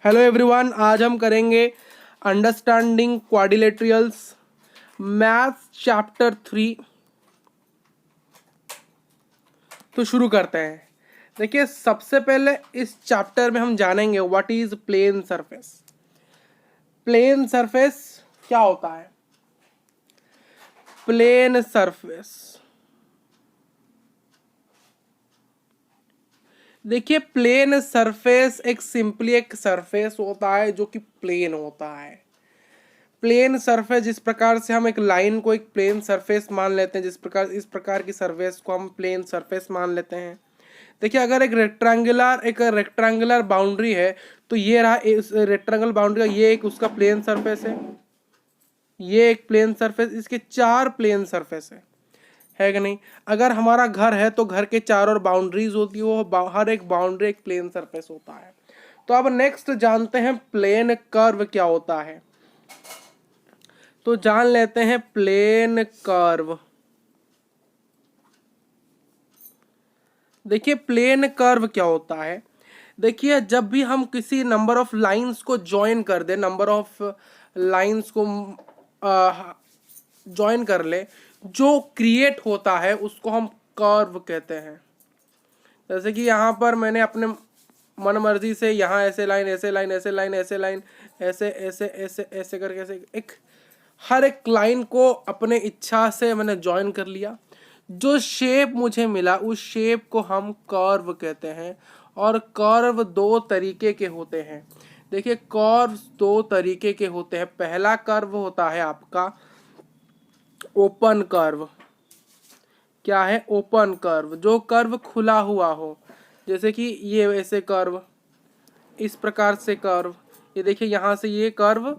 Hello everyone, आज हम करेंगे अंडरस्टैंडिंग क्वाड्रिलेटरल्स मैथ्स चैप्टर 3। तो शुरू करते हैं। देखिए, सबसे पहले इस चैप्टर में हम जानेंगे what is plane surface. Plane surface क्या होता है? प्लेन सरफेस, देखिए प्लेन सरफेस एक सिंपली एक सरफेस होता है जो कि प्लेन होता है। प्लेन सरफेस, जिस प्रकार से हम एक लाइन को एक प्लेन सरफेस मान लेते हैं, जिस प्रकार इस प्रकार की सरफेस को हम प्लेन सरफेस मान लेते हैं। देखिए, अगर एक रेक्टेंगुलर बाउंड्री है तो ये रहा इस रेक्टेंगल बाउंड्री का, ये एक उसका प्लेन सरफेस है, ये एक प्लेन सरफेस, इसके चार प्लेन सरफेस है कि नहीं। अगर हमारा घर है तो घर के चारों बाउंड्रीज होती है, वो हर एक बाउंड्री एक प्लेन सरफेस होता है। तो अब नेक्स्ट जानते हैं प्लेन कर्व क्या होता है। तो जान लेते हैं प्लेन कर्व। देखिए, प्लेन कर्व क्या होता है। देखिए, जब भी हम किसी नंबर ऑफ लाइंस को ज्वाइन कर दे, नंबर ऑफ लाइंस को ज्वाइन कर ले, जो क्रिएट होता है उसको हम कर्व कहते हैं। जैसे कि यहाँ पर मैंने अपने मन मर्जी से यहाँ ऐसे लाइन, ऐसे लाइन, ऐसे लाइन, ऐसे लाइन, ऐसे ऐसे ऐसे ऐसे करके ऐसे एक हर एक लाइन को अपने इच्छा से मैंने ज्वाइन कर लिया। जो शेप मुझे मिला उस शेप को हम कर्व कहते हैं। और कर्व दो तरीके के होते हैं। देखिए, कर्व दो तरीके के होते हैं। पहला कर्व होता है आपका ओपन कर्व। क्या है? Open curve. जो कर्व खुला हुआ हो, जैसे कि ये ऐसे कर्व, इस प्रकार से कर्व, ये देखिए यहाँ से ये कर्व,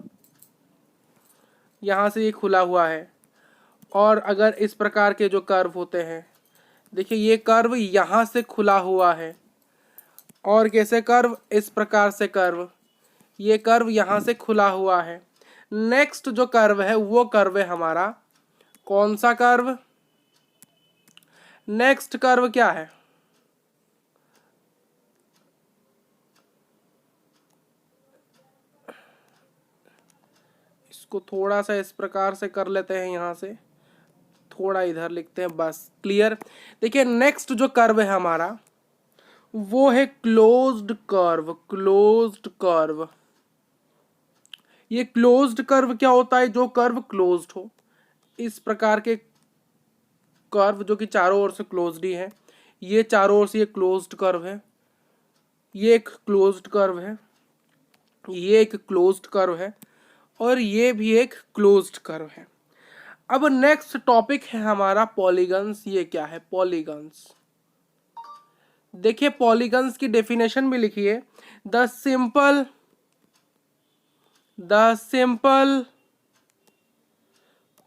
यहाँ से ये खुला हुआ है। और अगर इस प्रकार के जो कर्व होते हैं, देखिए ये कर्व यहाँ से खुला हुआ है। और कैसे कर्व? इस प्रकार से कर्व, ये कर्व यहाँ से खुला हुआ है। नेक्स्ट जो कर्व है वो कर्व है हमारा कौन सा कर्व? नेक्स्ट कर्व क्या है? इसको थोड़ा सा इस प्रकार से कर लेते हैं, यहाँ से थोड़ा इधर लिखते हैं, बस क्लियर। देखिए, नेक्स्ट जो कर्व है हमारा वो है क्लोज्ड कर्व। क्लोज्ड कर्व, ये क्लोज्ड कर्व क्या होता है? जो कर्व क्लोज्ड हो, इस प्रकार के कर्व जो कि चारों ओर से क्लोज्ड ही है। ये चारों ओर से ये क्लोज्ड कर्व है, ये एक क्लोज्ड कर्व है, ये एक क्लोज्ड कर्व है, और ये भी एक क्लोज्ड कर्व है। अब नेक्स्ट टॉपिक है हमारा पॉलीगन्स। ये क्या है? पॉलीगन्स। देखिए, पॉलीगन्स की डेफिनेशन भी लिखिए। The simple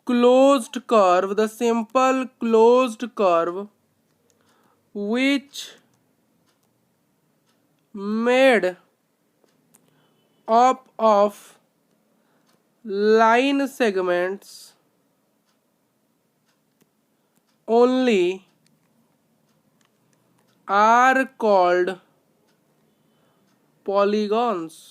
closed curve, the simple closed curve which made up of line segments only are called polygons।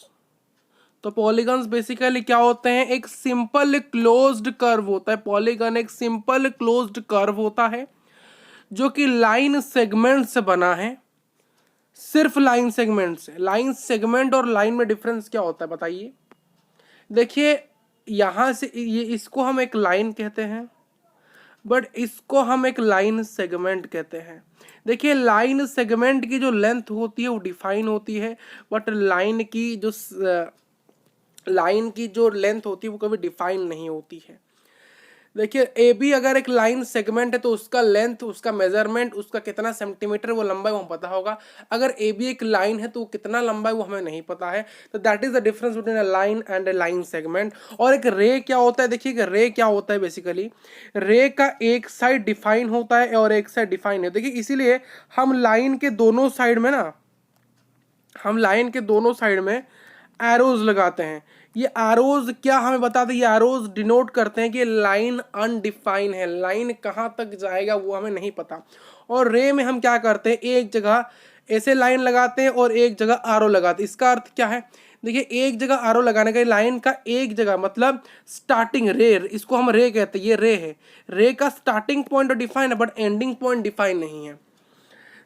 तो पॉलीगन्स बेसिकली क्या होते हैं? एक सिंपल क्लोज्ड कर्व होता है। पॉलीगन एक सिंपल क्लोज्ड कर्व होता है जो कि लाइन सेगमेंट से बना है। सिर्फ लाइन सेगमेंट से। लाइन सेगमेंट और लाइन में डिफरेंस क्या होता है बताइए? देखिए, यहां से ये, इसको हम एक लाइन कहते हैं, बट इसको हम एक लाइन सेगमेंट कहते हैं। देखिए, लाइन सेगमेंट की जो लेंथ होती है वो डिफाइन होती है, बट लाइन की जो लेंथ होती है वो कभी डिफाइन नहीं होती है। देखिए, ए बी अगर एक लाइन सेगमेंट है तो उसका लेंथ, उसका मेजरमेंट, उसका कितना सेंटीमीटर वो लंबाई वो पता होगा। अगर ए बी एक लाइन है तो कितना लंबाई वो हमें नहीं पता है। तो that is the difference between a line and a line segment. और एक रे क्या होता है? देखिए, रे क्या होता है बेसिकली? रे का एक साइड डिफाइन होता है और एक साइड डिफाइन है। देखिए, इसीलिए हम लाइन के दोनों साइड में एरोज लगाते हैं। ये एरोज क्या हमें बताते हैं? ये एरोज डिनोट करते हैं कि लाइन अनडिफाइन है, लाइन कहाँ तक जाएगा वो हमें नहीं पता। और रे में हम क्या करते हैं? एक जगह ऐसे लाइन लगाते हैं और एक जगह आरो लगाते हैं। इसका अर्थ क्या है, देखिए एक जगह आरो लगाने का, लाइन का एक जगह मतलब स्टार्टिंग रे, इसको हम रे कहते हैं, ये रे है, रे का स्टार्टिंग पॉइंट डिफाइन है बट एंडिंग पॉइंट डिफाइन नहीं है।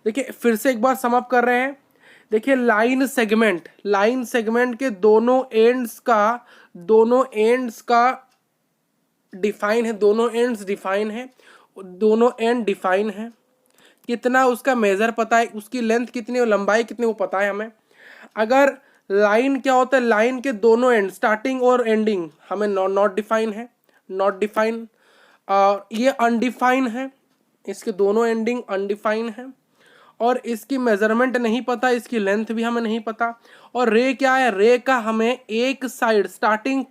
देखिए फिर से एक बार सम अप कर रहे हैं। देखिए लाइन सेगमेंट, लाइन सेगमेंट के दोनों एंड्स का डिफाइन है, दोनों एंड्स डिफाइन है, दोनों एंड डिफाइन है। कितना उसका मेजर पता है, उसकी लेंथ कितनी और लंबाई कितनी वो पता है हमें। अगर लाइन क्या होता है, लाइन के दोनों एंड स्टार्टिंग और एंडिंग हमें नॉट डिफाइन है, नॉट डिफाइन, ये अनडिफाइन है, इसके दोनों एंडिंग अनडिफाइन है, और इसकी मेजरमेंट नहीं पता, इसकी लेंथ भी हमें नहीं पता। और रे क्या है, रे का हमें एक साइड स्टार्टिंग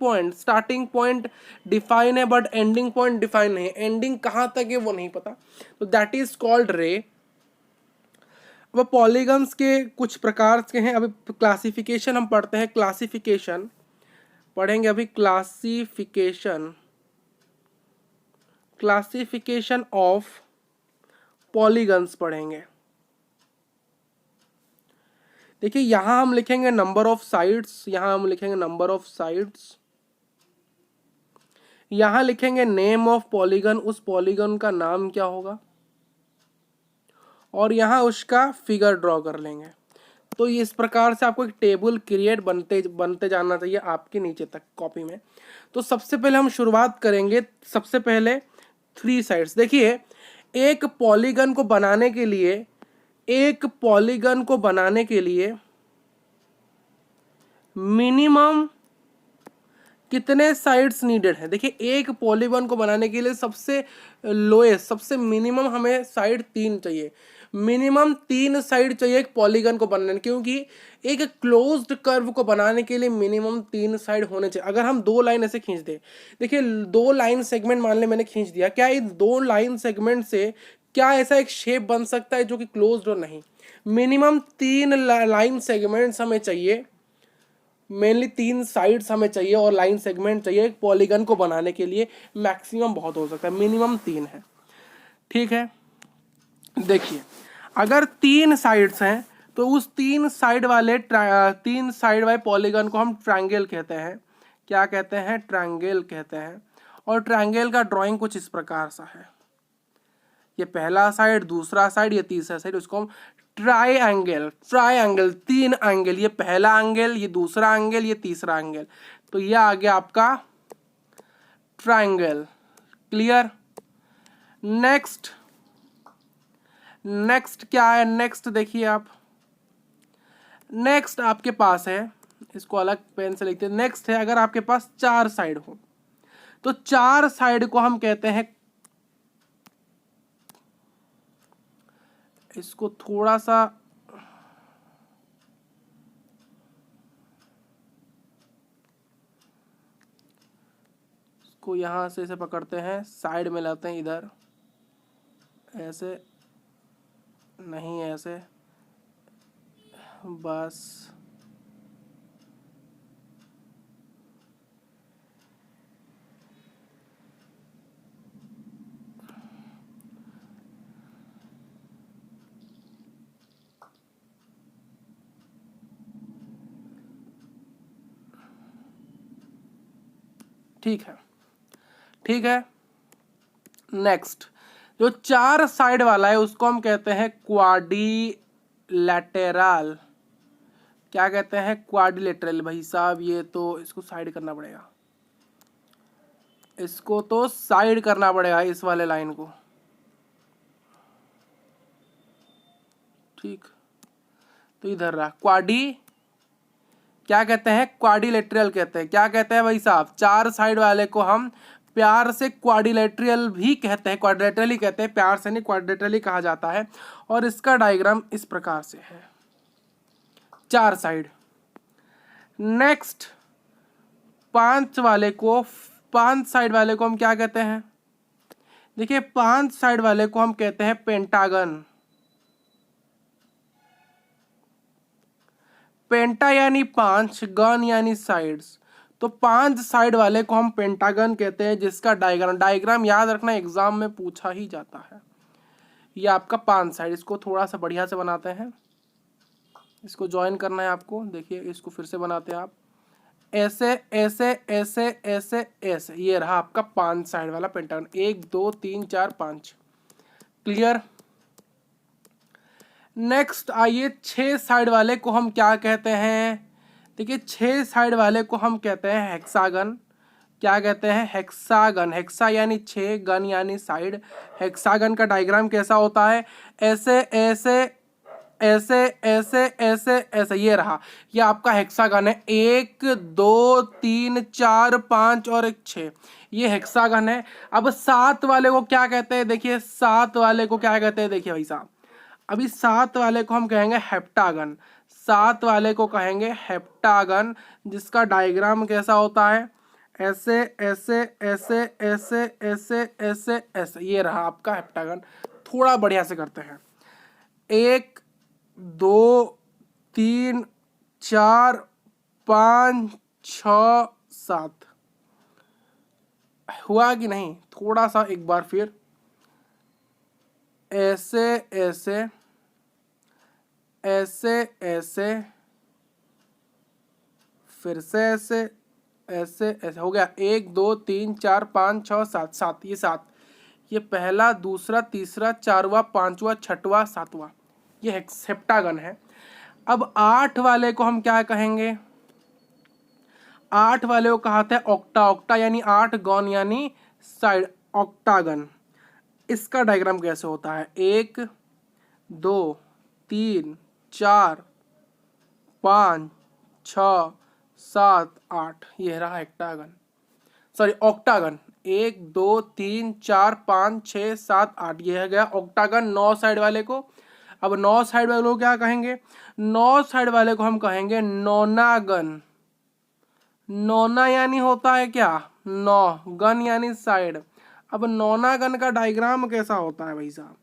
पॉइंट डिफाइन है बट एंडिंग पॉइंट डिफाइन नहीं है, एंडिंग कहाँ तक है वो नहीं पता, तो दैट इज कॉल्ड रे। अब पॉलीगन्स के कुछ प्रकार के हैं, अभी क्लासिफिकेशन हम पढ़ते हैं, क्लासिफिकेशन पढ़ेंगे अभी, क्लासिफिकेशन ऑफ पॉलीगन्स पढ़ेंगे। देखिए यहां हम लिखेंगे नंबर ऑफ साइड्स, यहां हम लिखेंगे नंबर ऑफ साइड्स, यहां लिखेंगे नेम ऑफ पॉलीगन, उस पॉलीगन का नाम क्या होगा, और यहां उसका फिगर ड्रॉ कर लेंगे। तो इस प्रकार से आपको एक टेबल क्रिएट बनते जाना चाहिए आपके नीचे तक कॉपी में। तो सबसे पहले हम शुरुआत करेंगे, सबसे पहले 3 साइड्स। देखिए एक पॉलीगन को बनाने के लिए, मिनिमम कितने साइड्स नीडेड है। देखिए एक पॉलीगन को बनाने के लिए सबसे लोएस्ट, सबसे मिनिमम हमें साइड 3 चाहिए, मिनिमम 3 साइड चाहिए एक पॉलीगन को बनाने, क्योंकि एक क्लोज्ड कर्व को बनाने के लिए मिनिमम 3 साइड होने चाहिए। अगर हम 2 लाइन ऐसे खींच दे, देखिए 2 लाइन सेगमेंट मान ले मैंने खींच दिया, क्या इन 2 लाइन सेगमेंट से क्या ऐसा एक शेप बन सकता है जो कि क्लोज्ड हो, नहीं। मिनिमम 3 लाइन सेगमेंट्स हमें चाहिए, मेनली 3 साइड्स हमें चाहिए और लाइन सेगमेंट चाहिए एक पॉलीगन को बनाने के लिए। मैक्सिमम बहुत हो सकता है, मिनिमम 3 है, ठीक है। देखिए अगर 3 साइड्स हैं तो उस 3 साइड वाले पॉलीगन को हम ट्रायंगल कहते हैं। क्या कहते हैं, ट्रायंगल कहते हैं। और ट्रायंगल का ड्राइंग कुछ इस प्रकार सा है, ये पहला साइड, दूसरा साइड, ये तीसरा साइड, उसको हम ट्रायंगल 3 एंगल, ये पहला एंगल, ये दूसरा एंगल, ये तीसरा एंगल, तो ये आ गया आपका ट्रायंगल। क्लियर। नेक्स्ट क्या है, नेक्स्ट देखिए आप, नेक्स्ट आपके पास है, इसको अलग पेन से लिखते हैं। नेक्स्ट है अगर आपके पास 4 साइड हो तो 4 साइड को हम कहते हैं, इसको थोड़ा सा इसको यहां से ऐसे पकड़ते हैं, साइड में लाते हैं, इधर ऐसे नहीं, ऐसे बस, ठीक है। नेक्स्ट जो 4 साइड वाला है उसको हम कहते हैं क्वाड्रिलेटरल। क्या कहते हैं, क्वाड्रिलेटरल। भाई साहब ये तो इसको साइड करना पड़ेगा, इसको तो साइड करना पड़ेगा, इस वाले लाइन को, ठीक। तो इधर रहा क्या कहते हैं, क्वाड्रिलेटरल कहते हैं। क्या कहते हैं भाई साहब, 4 साइड वाले को हम प्यार से क्वाड्रिलेटरल भी कहते हैं, क्वाड्रिलेटरल ही कहते हैं, प्यार से नहीं, क्वाड्रिलेटरल ही कहा जाता है। और इसका डायग्राम इस प्रकार से है, 4 साइड। नेक्स्ट 5 साइड वाले को हम क्या कहते हैं, देखिए 5 साइड वाले को हम कहते हैं पेंटागन। पेंटा यानी 5, गन यानी साइड्स, तो 5 साइड वाले को हम पेंटागन कहते हैं, जिसका डायग्राम याद रखना, एग्जाम में पूछा ही जाता है। ये आपका 5 साइड, इसको थोड़ा सा बढ़िया से बनाते हैं, इसको ज्वाइन करना है आपको। देखिए इसको फिर से बनाते हैं आप, ऐसे ऐसे ऐसे ऐसे ऐसे, ये रहा आपका 5 साइड वाला पेंटागन, 1 2 3 4 5। क्लियर। नेक्स्ट आइए 6 साइड वाले को हम क्या कहते हैं। देखिए 6 साइड वाले को हम कहते हैं हेक्सागन। क्या कहते हैं? हेक्सागन। हेक्सा यानी 6, गन यानी साइड। हेक्सागन का डायग्राम कैसा होता है? ऐसे ऐसे ऐसे ऐसे ऐसे ऐसे, ये रहा, ये आपका हेक्सागन है। 1 2 3 4 5 और एक 6, ये हेक्सागन है। अब 7 वाले को क्या कहते हैं? देखिए 7 वाले को क्या कहते हैं? देखिए भाई साहब, अभी 7 वाले को हम कहेंगे हेप्टागन। 7 वाले को कहेंगे हेप्टागन, जिसका डायग्राम कैसा होता है? ऐसे ऐसे ऐसे ऐसे ऐसे ऐसे ऐसे, ये रहा आपका हेप्टागन। थोड़ा बढ़िया से करते हैं। 1 2 3 4 5 6 7, हुआ कि नहीं? थोड़ा सा एक बार फिर, ऐसे ऐसे ऐसे ऐसे, फिर से ऐसे ऐसे ऐसे, हो गया। 1 2 3 4 5 6 7, 7, ये 7, ये पहला दूसरा तीसरा चौथा पांचवा छठवां सातवां, ये हेप्टागन है। अब 8 वाले को हम क्या कहेंगे? 8 वाले को कहते हैं ऑक्टा। ऑक्टा यानी 8, गॉन यानी साइड, ऑक्टागन। इसका डायग्राम कैसे होता है? 1 2 3 4 5 6 7 8, ये रहा हेक्टागन, सॉरी ऑक्टागन। 1 2 3 4 5 6 7 8, ये है गया ऑक्टागन 9 साइड वाले को। अब 9 साइड वाले को क्या कहेंगे? 9 साइड वाले को हम कहेंगे नोनागन। नोना यानी होता है क्या? 9, गन यानी साइड। अब नोनागन का डायग्राम कैसा होता है भाई साहब?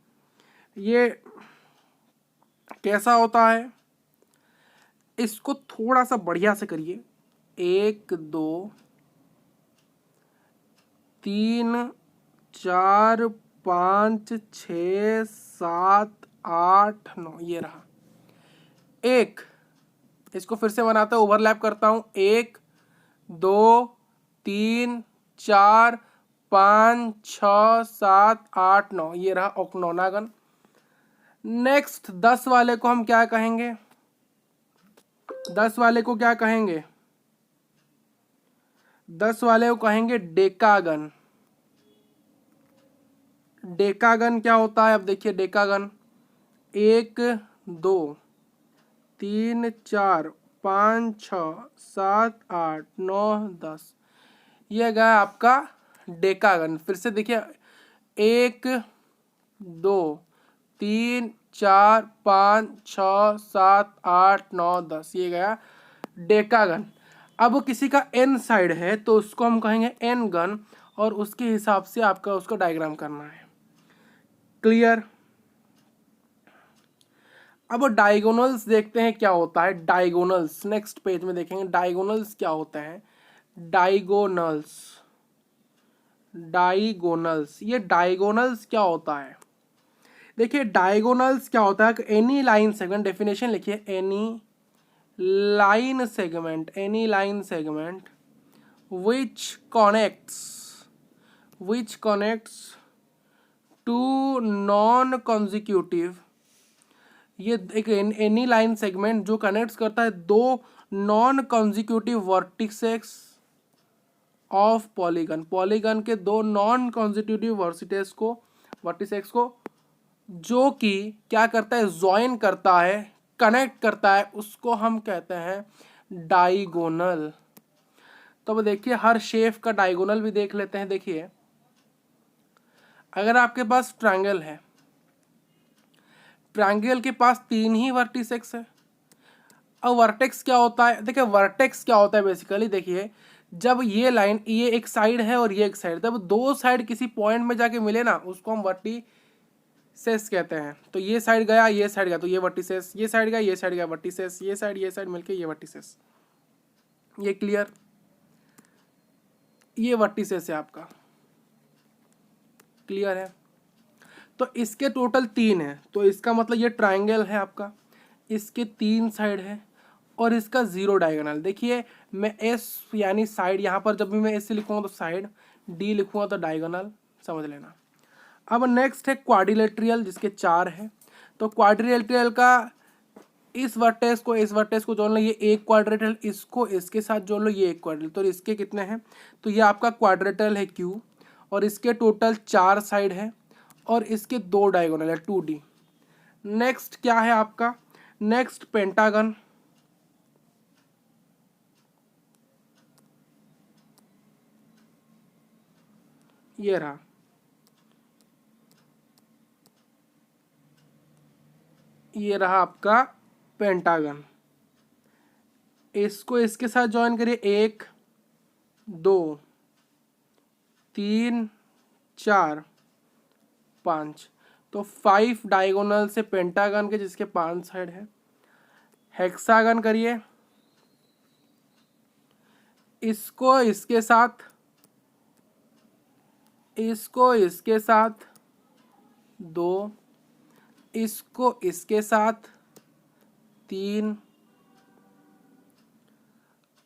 ये कैसा होता है? इसको थोड़ा सा बढ़िया से करिए। 1 2 3 4 5 6 7 8 9, ये रहा। 1, इसको फिर से बनाता हूँ, ओवरलैप करता हूँ। 1 2 3 4 5 6 7 8 9, ये रहा ओक्नोनागन। नेक्स्ट 10 वाले को हम क्या कहेंगे? 10 वाले को क्या कहेंगे? 10 वाले को कहेंगे डेकागन। डेकागन क्या होता है? अब देखिए डेकागन, 1 2 3 4 5 6 7 8 9 10, ये गया आपका डेकागन। फिर से देखिए, 1 2 3 4 5 6 7 8 9 10, ये गया डेकागन। अब किसी का n साइड है तो उसको हम कहेंगे n गन, और उसके हिसाब से आपका उसका डायग्राम करना है। क्लियर। अब डायगोनल्स देखते हैं क्या होता है। डायगोनल्स नेक्स्ट पेज में देखेंगे, डायगोनल्स क्या होते हैं। डायगोनल्स, डायगोनल्स, ये डायगोनल्स क्या होता है? देखिए डायगोनल्स क्या होता है? एनी लाइन सेगमेंट, डेफिनेशन लिखिए, any line segment, any line segment which connects two non consecutive, ये एक एनी लाइन सेगमेंट जो कनेक्ट करता है दो non consecutive vertices of polygon. Polygon के दो नॉन कॉन्जिक्यूटिव वर्टिसेस को जो कि क्या करता है? ज्वाइन करता है, कनेक्ट करता है, उसको हम कहते हैं डायगोनल। तो अब देखिए हर शेप का डायगोनल भी देख लेते हैं। देखिए अगर आपके पास ट्रायंगल है, ट्रायंगल के पास 3 ही वर्टिसेस है। अब वर्टेक्स क्या होता है? देखिए वर्टेक्स क्या होता है बेसिकली, देखिए जब ये लाइन, ये एक साइड है और ये एक साइड, जब दो साइड किसी पॉइंट में जाके मिले ना, उसको हम वर्टिसेस कहते हैं। तो ये साइड गया, ये साइड गया, तो ये वर्टिसेस, ये साइड गया, ये साइड गया, वर्टिसेस, ये साइड मिलके ये वर्टिसेस। ये क्लियर? ये वर्टिसेस है आपका। क्लियर है? तो इसके टोटल 3 है, तो इसका मतलब ये ट्रायंगल है आपका। इसके 3 साइड है और इसका 0 डायगोनल। देखिए मैं एस यानी साइड, यहाँ पर जब भी मैं एस लिखूँगा तो साइड, डी लिखूँगा तो डायगोनल, समझ लेना। अब नेक्स्ट है क्वाड्रिलेटरल जिसके 4 है। तो क्वाड्रिलेटरल का इस वर्टेक्स को जोड़ लो, ये एक क्वाड्रेटरल, इसको इसके साथ जोड़ लो, ये एक क्वाड्रेटरल, तो इसके कितने हैं, तो ये आपका क्वाड्रेटरल है क्यू, और इसके टोटल 4 साइड है और इसके 2 डायगोनल है 2D। नेक्स्ट क्या है आपका, नेक्स्ट पेंटागन। ये रहा, ये रहा आपका पेंटागन। इसको इसके साथ ज्वाइन करिए, 1 2 3 4 5, तो 5 डायगोनल से पेंटागन के जिसके 5 साइड है। हेक्सागन करिए, इसको इसके साथ, इसको इसके साथ 2, इसको इसके साथ 3,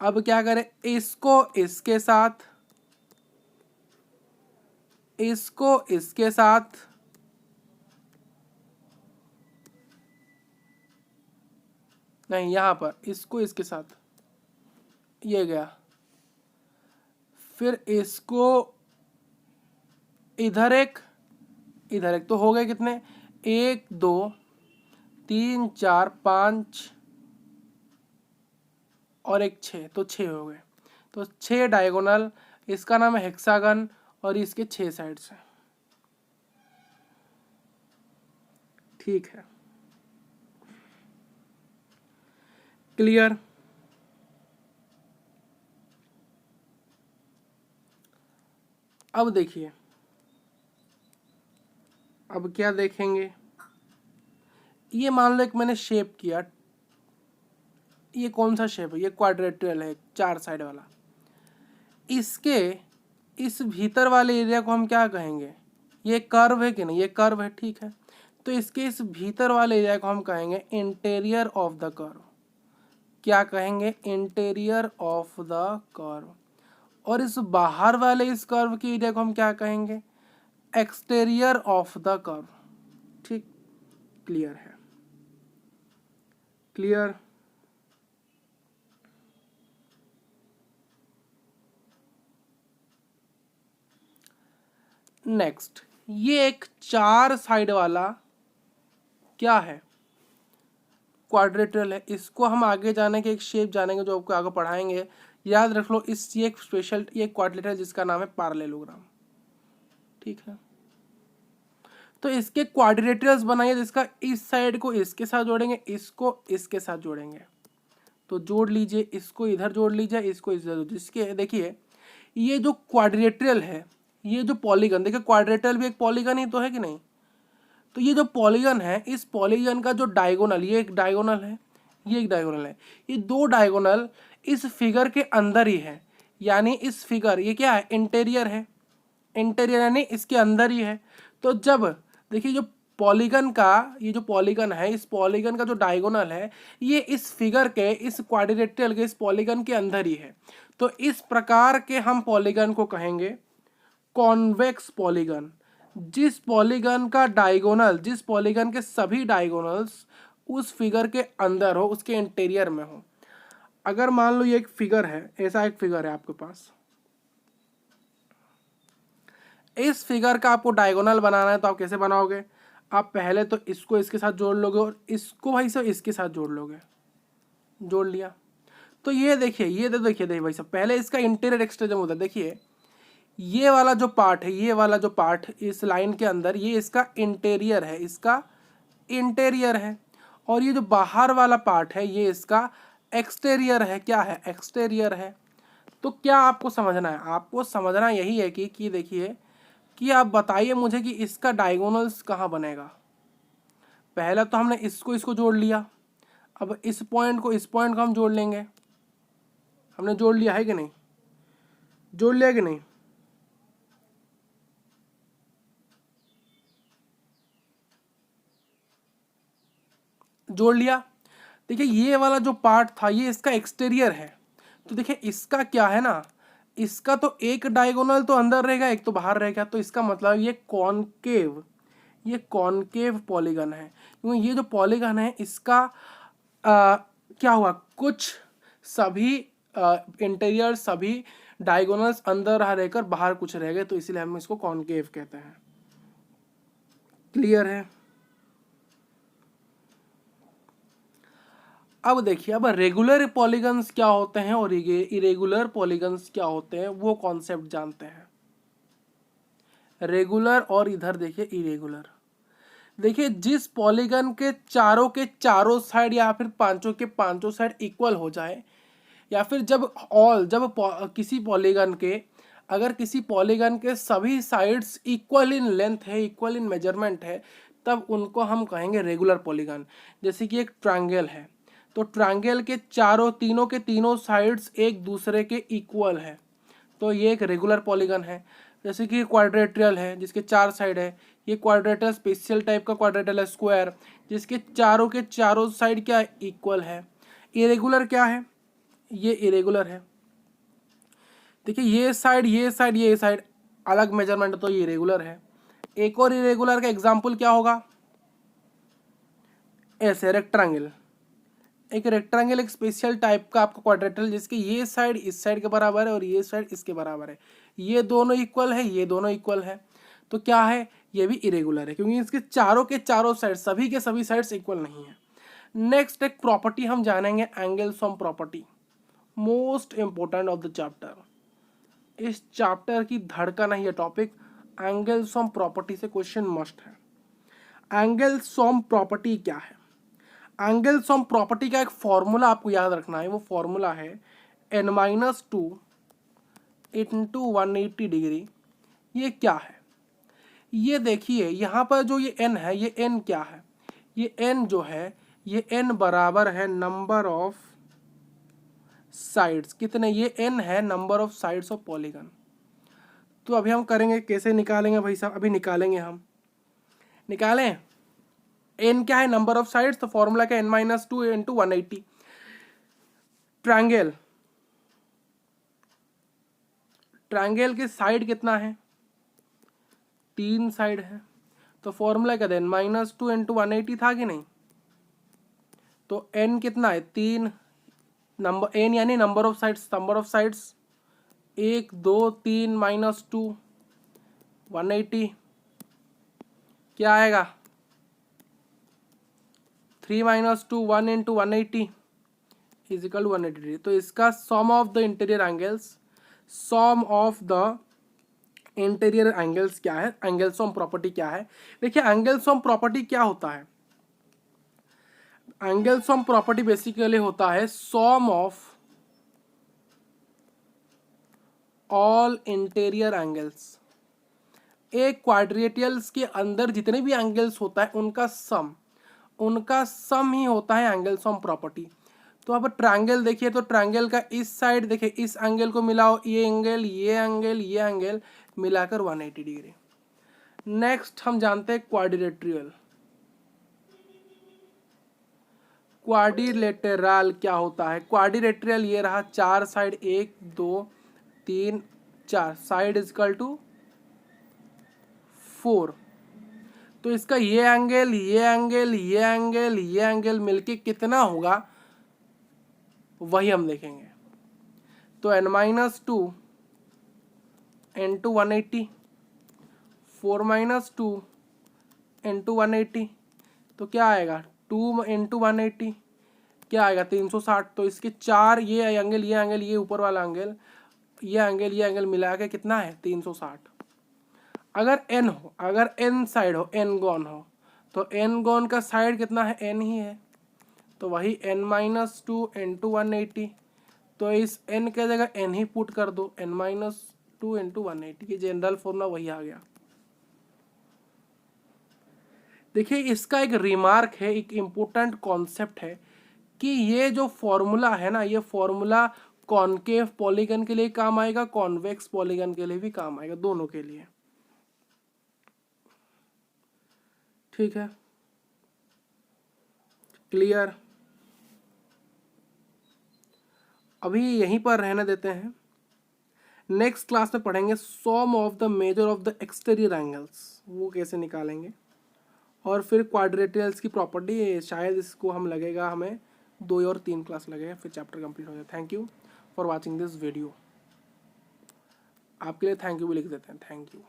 अब क्या करें, इसको इसके साथ, इसको इसके साथ, नहीं यहां पर इसको इसके साथ, ये गया, फिर इसको इधर एक, इधर एक, तो हो गए कितने, 1 2 3 4 5 और एक 6, तो 6 हो गए। तो 6 डायगोनल, इसका नाम है हेक्सागन और इसके 6 साइड्स हैं। ठीक है, क्लियर। अब देखिए, अब क्या देखेंगे, ये मान लो एक मैंने शेप किया, ये कौन सा शेप है, ये क्वाड्रेटरल है 4 साइड वाला। इसके इस भीतर वाले एरिया को हम क्या कहेंगे, ये कर्व है कि नहीं, ये कर्व है, ठीक है। तो इसके इस भीतर वाले एरिया को हम कहेंगे इंटीरियर ऑफ द कर्व। क्या कहेंगे, इंटीरियर ऑफ द कर्व। और इस बाहर वाले इस कर्व के एरिया को हम क्या कहेंगे, एक्सटीरियर ऑफ द कर्व। ठीक, क्लियर है, क्लियर। नेक्स्ट, ये एक 4 साइड वाला क्या है, क्वाड्रेटरल है। इसको हम आगे जाने के एक शेप जानेंगे जो आपको आगे पढ़ाएंगे, याद रख लो। इस ये एक स्पेशल, ये क्वाड्रेटरल जिसका नाम है पैरेललोग्राम, ठीक है। तो इसके क्वाड्रिलेटरल्स बनाइए, जिसका इस साइड को इसके साथ जोड़ेंगे, इसको इसके साथ जोड़ेंगे, तो जोड़ लीजिए, इसको इधर जोड़ लीजिए, इसको इधर, जिसके देखिए ये जो क्वाड्रिलेटरल है, ये जो पॉलीगन, देखिए क्वाड्रिलेटरल भी एक पॉलीगन ही तो है कि नहीं। तो ये जो पॉलीगन है, इस पॉलीगन का जो डायगोनल, ये एक डायगोनल है, ये एक डायगोनल है, ये 2 डायगोनल इस फिगर के अंदर ही है। यानी इस फिगर, ये क्या है, इंटीरियर है, इंटीरियर यानी इसके अंदर ही है। तो जब देखिए जो पॉलीगन का, ये जो पॉलीगन है, इस पॉलीगन का जो डायगोनल है, ये इस फिगर के, इस क्वाड्रिलेटरल के इस पॉलीगन के अंदर ही है। तो इस प्रकार के हम पॉलीगन को कहेंगे कॉन्वेक्स पॉलीगन। जिस पॉलीगन का डायगोनल, जिस पॉलीगन के सभी डायगोनल्स उस फिगर के अंदर हो, उसके इंटीरियर में हो। अगर मान लो ये एक फिगर है, ऐसा एक फिगर है आपके पास, इस फिगर का आपको डायगोनल बनाना है, तो आप कैसे बनाओगे, आप पहले तो इसको इसके साथ जोड़ लोगे और इसको भाई साहब इसके साथ जोड़ लोगे, जोड़ लिया। तो ये देखिए, ये तो देखिए भाई साहब, पहले इसका इंटीरियर एक्सटेंशन होता है। देखिए ये वाला जो पार्ट है, ये वाला जो पार्ट इस लाइन के अंदर, ये इसका इंटीरियर है, इसका इंटीरियर है। और ये जो बाहर वाला पार्ट है, ये इसका एक्सटीरियर है। क्या है, एक्सटीरियर है। तो क्या आपको समझना है, आपको समझना यही है कि देखिए कि आप बताइए मुझे कि इसका डायगोनल्स कहाँ बनेगा। पहला तो हमने इसको इसको जोड़ लिया, अब इस पॉइंट को हम जोड़ लेंगे। हमने जोड़ लिया है कि नहीं, जोड़ लिया कि नहीं, जोड़ लिया। देखिए ये वाला जो पार्ट था ये इसका एक्सटीरियर है, तो देखिए इसका क्या है ना, इसका तो एक डायगोनल तो अंदर रहेगा, एक तो बाहर रहेगा, तो इसका मतलब ये कॉनकेव पॉलीगन है, क्योंकि ये जो पॉलीगन है इसका क्या हुआ, कुछ सभी इंटीरियर सभी डायगोनल्स अंदर रहकर बाहर कुछ रह गए, तो इसीलिए हम इसको कॉनकेव कहते हैं। क्लियर है? अब देखिए, अब रेगुलर पॉलीगन्स क्या होते हैं और इरेगुलर पॉलीगन्स क्या होते हैं वो कॉन्सेप्ट जानते हैं। रेगुलर और इधर देखिए इरेगुलर। देखिए जिस पॉलीगन के चारों साइड या फिर पांचों के पांचों साइड इक्वल हो जाए, या फिर किसी पॉलीगन के, अगर किसी पॉलीगन के सभी साइड्स इक्वल इन लेंथ है, इक्वल इन मेजरमेंट है, तब उनको हम कहेंगे रेगुलर पॉलीगन। जैसे कि एक ट्रायंगल है, तो ट्रायंगल के तीनों के तीनों साइड्स एक दूसरे के इक्वल है, तो ये एक रेगुलर पॉलीगन है। जैसे कि क्वाड्रेट्रियल है जिसके चार साइड है, ये क्वाड्रेटर स्पेशल टाइप का क्वाड्रेटर है, स्क्वायर जिसके के चारों साइड क्या इक्वल है। इरेगुलर क्या है, ये इरेगुलर है। देखिए ये साइड अलग मेजरमेंट, तो ये इरेगुलर है। एक और इरेगुलर का एग्जांपल क्या होगा, ऐसे रेक्टेंगल। एक रेक्टेंगल एक स्पेशल टाइप का आपका क्वाड्रेटर जिसके ये साइड इस साइड के बराबर है और ये साइड इसके बराबर है, ये दोनों इक्वल है, ये दोनों इक्वल है, तो क्या है, ये भी इरेगुलर है, क्योंकि इसके के चारों साइड सभी के सभी साइड्स इक्वल नहीं है। नेक्स्ट एक प्रॉपर्टी हम जानेंगे, angle sum property, most important of the chapter. इस चैप्टर की धड़कन है ये टॉपिक। एंगलसॉम प्रॉपर्टी से क्वेश्चन मस्ट है। एंगलसॉम प्रॉपर्टी क्या है? एंगलसॉम प्रॉपर्टी का एक फॉर्मूला आपको याद रखना है, वो फॉर्मूला है n-2 इंटू 180 डिग्री। ये क्या है, ये देखिए यहाँ पर जो ये n है, ये n क्या है, ये n जो है, ये n बराबर है नंबर ऑफ साइड्स। कितने, ये n है number of sides of polygon. तो अभी हम करेंगे, कैसे निकालेंगे भाई साहब, अभी निकालेंगे, हम निकालें। n क्या है, नंबर ऑफ साइड्स, तो फॉर्मूला क्या, n-2 इंटू 180। ट्रायंगल की साइड कितना है, 3 साइड है, तो फॉर्मूला क्या था, n-2 इंटू 180 था कि नहीं, तो n कितना है, 3, नंबर n यानी नंबर ऑफ साइड्स, 1 2 3 -2 180, क्या आएगा, 3 - 2 1 into 180 is equal to 180 degree. तो इसका sum of the interior angles क्या है, एंगलसॉम प्रॉपर्टी क्या है। देखिए एंगलसॉम प्रॉपर्टी क्या होता है, एंगलसॉम प्रॉपर्टी बेसिकली होता है सम ऑफ ऑल इंटीरियर एंगल्स। एक क्वाड्रेटियल्स के अंदर जितने भी एंगल्स होता है उनका सम ही होता है एंगलसॉम प्रॉपर्टी। तो अब ट्रायंगल देखिए, तो ट्रायंगल का इस साइड देखिए, इस एंगल को मिलाओ, ये एंगल मिलाकर 180 डिग्री। नेक्स्ट हम जानते हैं क्वाड्रिलेटरल क्या होता है। क्वाड्रिलेटरल ये रहा, 4 side, 1 2 3 4 side is equal to 4। तो इसका ये एंगल मिलके कितना होगा वही हम देखेंगे। तो n-2 इंटू 180, 4 - 2 इंटू 180, तो क्या आएगा, 2 इंटू 180 क्या आएगा, 360। तो इसके चार, ये एंगल, ये ऊपर वाला एंगल, ये एंगल मिला के कितना है, 360। अगर n साइड हो, n गॉन हो, तो n गॉन का साइड कितना है, n ही है, तो वही n-2 इंटू 180। तो इस n के जगह n ही पुट कर दो, n-2 इंटू 180 की जनरल फॉर्मूला वही आ गया। देखिए इसका एक रिमार्क है, एक इम्पोर्टेंट कॉन्सेप्ट है कि ये जो फॉर्मूला है ना, ये फॉर्मूला कॉनकेव पॉलीगन के लिए काम आएगा, कॉन्वेक्स पॉलीगन के लिए भी काम आएगा, दोनों के लिए। ठीक है, क्लियर। अभी यहीं पर रहने देते हैं। नेक्स्ट क्लास में पढ़ेंगे sum of the measure of the exterior angles, वो कैसे निकालेंगे। और फिर क्वाड्रेटर्स की प्रॉपर्टी, शायद इसको हम लगेगा हमें 2 और 3 क्लास लगेगा, फिर चैप्टर कंप्लीट हो जाए। Thank you for watching this video. आपके लिए थैंक यू भी लिख देते हैं, थैंक यू।